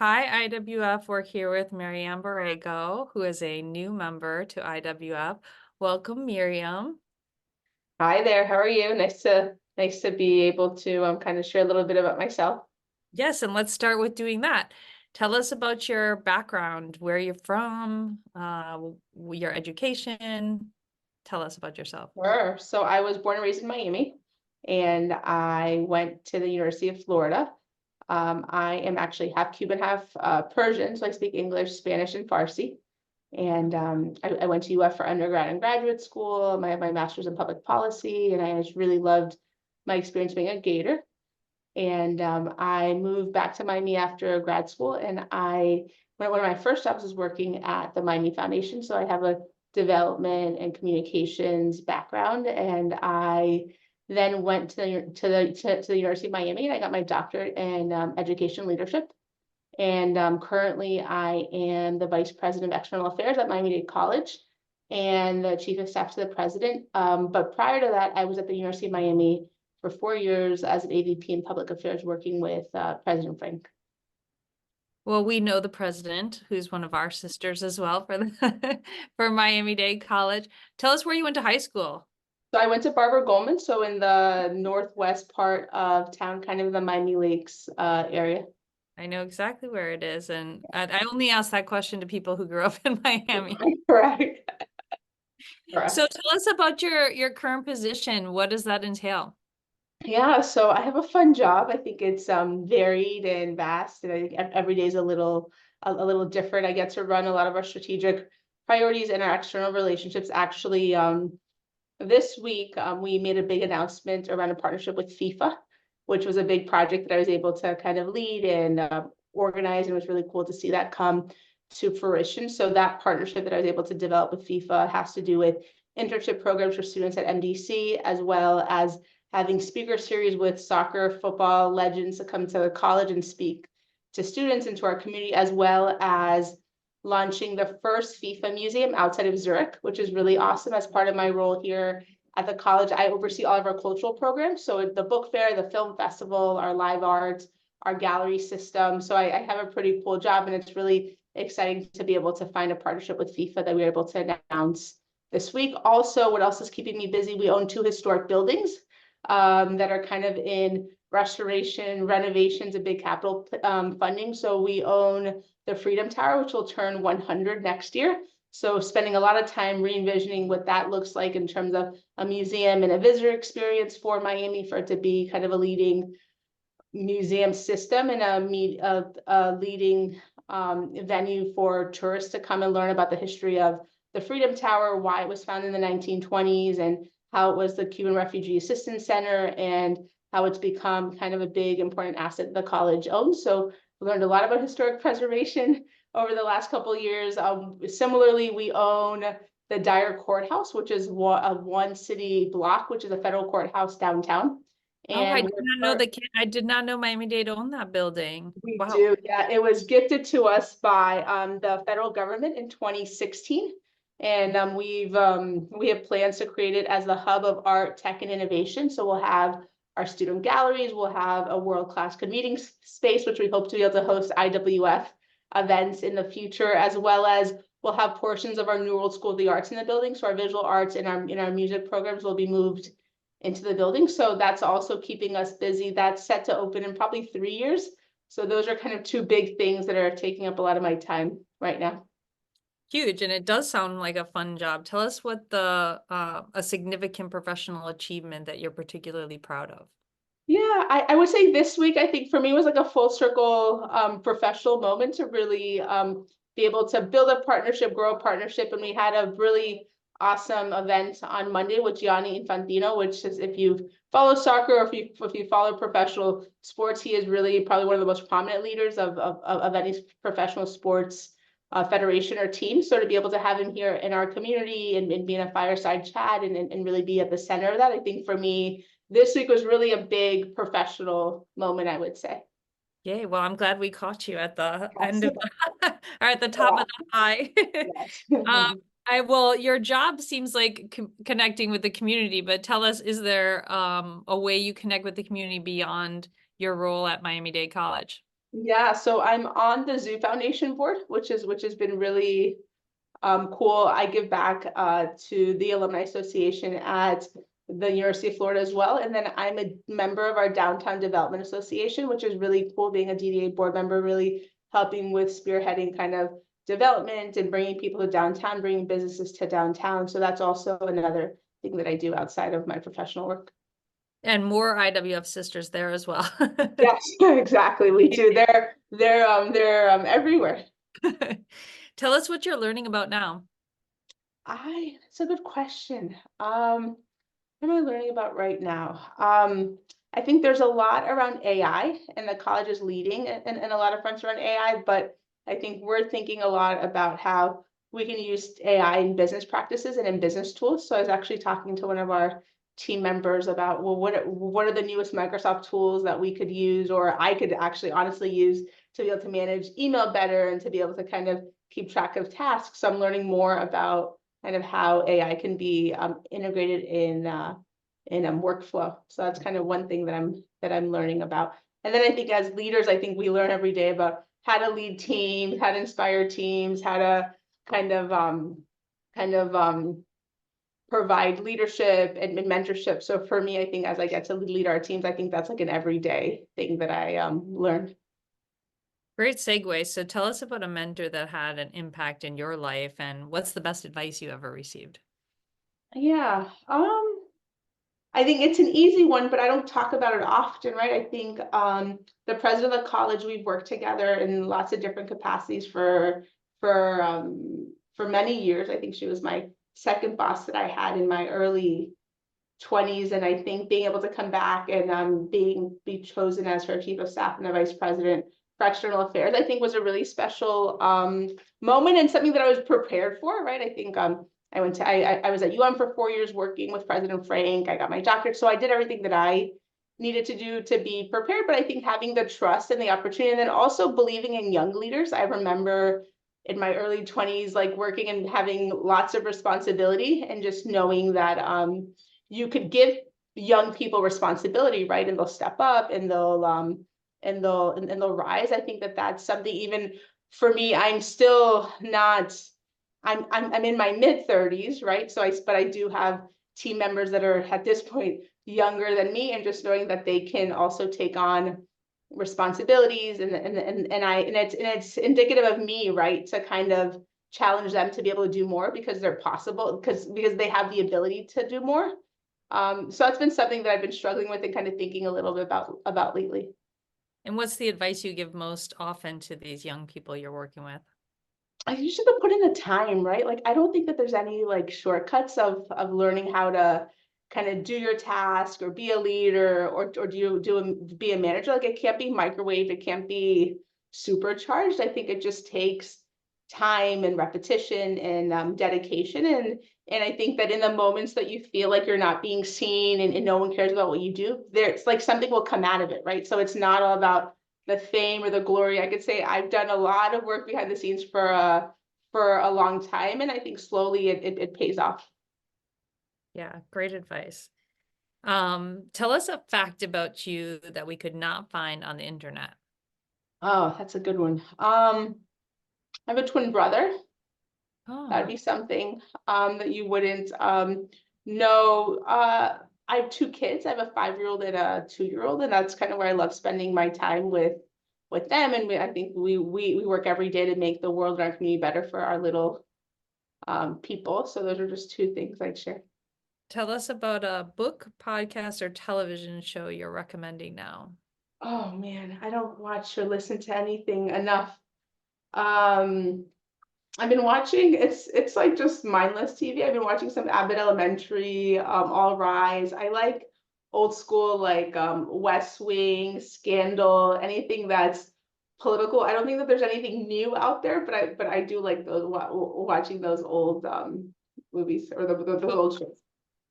Hi, IWF. We're here with Maryam Borrego, who is a new member to IWF. Welcome, Miriam. Hi there, how are you? Nice to be able to kind of share a little bit about myself. Yes, and let's start with doing that. Tell us about your background, where you're from, your education. Tell us about yourself. Sure. So I was born and raised in Miami, and I went to the University of Florida. I am actually half Cuban, half Persian, so I speak English, Spanish, and Farsi. And I went to UF for undergrad and graduate school. I have my master's in public policy, and I just really loved my experience being a Gator. And I moved back to Miami after grad school, and one of my first jobs was working at the Miami Foundation. So I have a development and communications background, and I then went to the University of Miami, and I got my doctorate in education leadership. And currently, I am the vice president of external affairs at Miami Dade College and the chief of staff to the president. But prior to that, I was at the University of Miami for 4 years as an AVP in public affairs, working with President Frank. Well, we know the president, who's one of our sisters as well for for Miami Dade College. Tell us where you went to high school. So I went to Barbara Goldman, so in the northwest part of town, kind of the Miami Lakes area. I know exactly where it is, and I only ask that question to people who grew up in Miami. Correct. So Correct. tell us about your current position. What does that entail? Yeah, so I have a fun job. I think it's varied and vast, and I think every day is a little different. I get to run a lot of our strategic priorities and our external relationships. Actually, this week we made a big announcement around a partnership with FIFA, which was a big project that I was able to kind of lead and organize, and it was really cool to see that come to fruition. So that partnership that I was able to develop with FIFA has to do with internship programs for students at MDC, as well as having speaker series with soccer, football legends to come to the college and speak to students and to our community, as well as launching the first FIFA museum outside of Zurich, which is really awesome. As part of my role here at the college, I oversee all of our cultural programs. So the book fair, the film festival, our live art, our gallery system. So I have a pretty cool job, and it's really exciting to be able to find a partnership with FIFA that we were able to announce this week. Also, what else is keeping me busy? We own two historic buildings that are kind of in restoration, renovations, and big capital funding. So we own the Freedom Tower, which will turn 100 next year. So spending a lot of time re-envisioning what that looks like in terms of a museum and a visitor experience for Miami, for it to be kind of a leading museum system and a leading venue for tourists to come and learn about the history of the Freedom Tower, why it was founded in the 1920s, and how it was the Cuban Refugee Assistance Center, and how it's become kind of a big important asset the college owns. So we learned a lot about historic preservation over the last couple of years. Similarly, we own the Dyer Courthouse, which is a one city block, which is a federal courthouse downtown. Oh, I And did not know I did not know Miami-Dade owned that building. we Wow. do, yeah. It was gifted to us by the federal government in 2016. And we have plans to create it as the hub of art, tech, and innovation. So we'll have our student galleries, we'll have a world-class convening space, which we hope to be able to host IWF events in the future, as well as we'll have portions of our New World School of the Arts in the building. So our visual arts and our music programs will be moved into the building. So that's also keeping us busy. That's set to open in probably 3 years. So those are kind of two big things that are taking up a lot of my time right now. Huge, and it does sound like a fun job. Tell us what the a significant professional achievement that you're particularly proud of. Yeah, I would say this week, I think for me was like a full circle professional moment to really be able to build a partnership, grow a partnership. And we had a really awesome event on Monday with Gianni Infantino, which is, if you follow soccer or if you follow professional sports, he is really probably one of the most prominent leaders of any professional sports federation or team. So to be able to have him here in our community and be in a fireside chat and really be at the center of that, I think for me, this week was really a big professional moment, I would say. Yay, well, I'm glad we caught you at the Yes. end of the or at the top Yeah. of the high. Yes. Um, your job seems like connecting with the community, but tell us, is there a way you connect with the community beyond your role at Miami-Dade College? Yeah, so I'm on the Zoo Foundation board, which has been really cool. I give back to the Alumni Association at the University of Florida as well. And then I'm a member of our Downtown Development Association, which is really cool being a DDA board member, really helping with spearheading kind of development and bringing people to downtown, bringing businesses to downtown. So that's also another thing that I do outside of my professional work. And more IWF sisters there as well. Yes, exactly. We do. They're everywhere. Tell us what you're learning about now. It's a good question. What am I learning about right now? I think there's a lot around AI, and the college is leading in a lot of fronts around AI, but I think we're thinking a lot about how we can use AI in business practices and in business tools. So I was actually talking to one of our team members about, well, what are the newest Microsoft tools that we could use, or I could actually honestly use to be able to manage email better and to be able to kind of keep track of tasks. So I'm learning more about kind of how AI can be integrated in a workflow. So that's kind of one thing that I'm learning about. And then I think as leaders, I think we learn every day about how to lead teams, how to inspire teams, how to kind of kind of provide leadership and mentorship. So for me, I think as I get to lead our teams, I think that's like an everyday thing that I learn. Great segue. So tell us about a mentor that had an impact in your life and what's the best advice you ever received? Yeah. I think it's an easy one, but I don't talk about it often, right? I think the president of the college, we've worked together in lots of different capacities for many years. I think she was my second boss that I had in my early 20s, and I think being able to come back and be chosen as her chief of staff and the vice president for external affairs, I think was a really special moment and something that I was prepared for, right? I think I was at UM for 4 years working with President Frank. I got my doctorate, so I did everything that I needed to do to be prepared. But I think having the trust and the opportunity, and then also believing in young leaders. I remember in my early 20s, like working and having lots of responsibility, and just knowing that you could give young people responsibility, right? And they'll step up and they'll rise. I think that that's something, even for me, I'm still not, I'm in my mid-30s, right? But I do have team members that are at this point younger than me, and just knowing that they can also take on responsibilities, and it's indicative of me, right? To kind of challenge them to be able to do more because they're possible, because they have the ability to do more. So that's been something that I've been struggling with and kind of thinking a little bit about lately. And what's the advice you give most often to these young people you're working with? I usually put in the time, right? Like I don't think that there's any like shortcuts of learning how to kind of do your task or be a leader, or be a manager. Like it can't be microwaved, it can't be supercharged. I think it just takes time and repetition and dedication, and I think that in the moments that you feel like you're not being seen, and no one cares about what you do, there's like something will come out of it, right? So it's not all about the fame or the glory. I could say I've done a lot of work behind the scenes for a long time, and I think slowly it pays off. Yeah, great advice. Tell us a fact about you that we could not find on the internet. Oh, that's a good one. I have a twin brother. That'd Oh, be something that you wouldn't know. I have two kids. I have a 5-year-old and a 2-year-old, and that's kind of where I love spending my time with them. And I think we work every day to make the world and our community better for our little people. So those are just two things I'd share. tell us about a book, podcast, or television show you're recommending now. Oh man, I don't watch or listen to anything enough. Um, I've been watching, it's like just mindless TV. I've been watching some Abbott Elementary, All Rise. I like old school, like West Wing, Scandal, anything that's political. I don't think that there's anything new out there, but I do like those watching those old movies, or those Oh, old shows.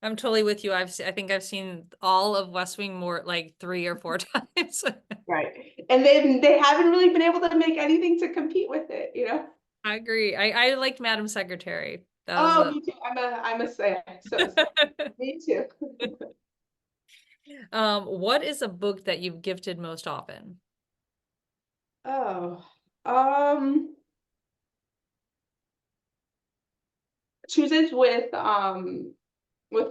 I'm totally with you. I think I've seen all of West Wing more like 3 or 4 times. Right. And they haven't really been able to make anything to compete with it, you know? I agree. I liked Madam Secretary. That was Oh, a me too. I'm a say so me too. what is a book that you've gifted most often? Oh, Tuesdays with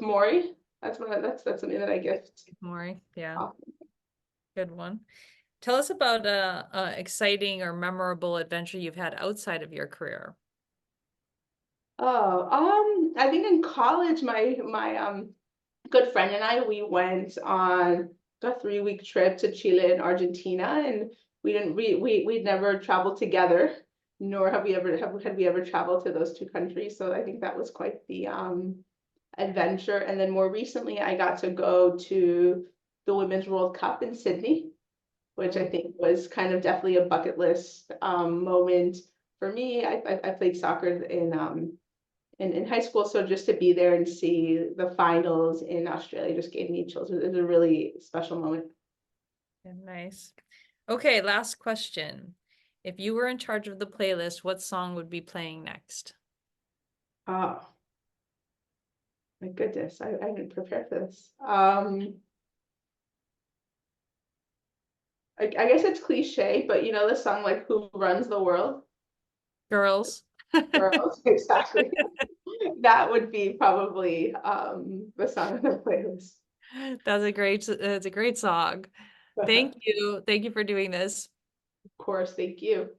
Maury. That's something that I gift. Maury, yeah, off. good one. Tell us about a exciting or memorable adventure you've had outside of your career. Oh, I think in college, my good friend and I, we went on a 3-week trip to Chile and Argentina, and we'd never traveled together, nor had we ever traveled to those two countries. So I think that was quite the adventure. And then more recently, I got to go to the Women's World Cup in Sydney, which I Oh, think was kind of definitely a bucket list moment for me. I played soccer in high school, so just to be there and see the finals in Australia just gave me chills. It was a really special moment. yeah, nice. Okay, last question. If you were in charge of the playlist, what song would be playing next? Oh my goodness, I didn't prepare for this. I guess it's cliche, but you know the song like "Who Runs the World?" Girls. Girls, exactly. That would be probably the song on the playlist. That's a great song. Thank Of you. Thank you for doing this. course, thank you.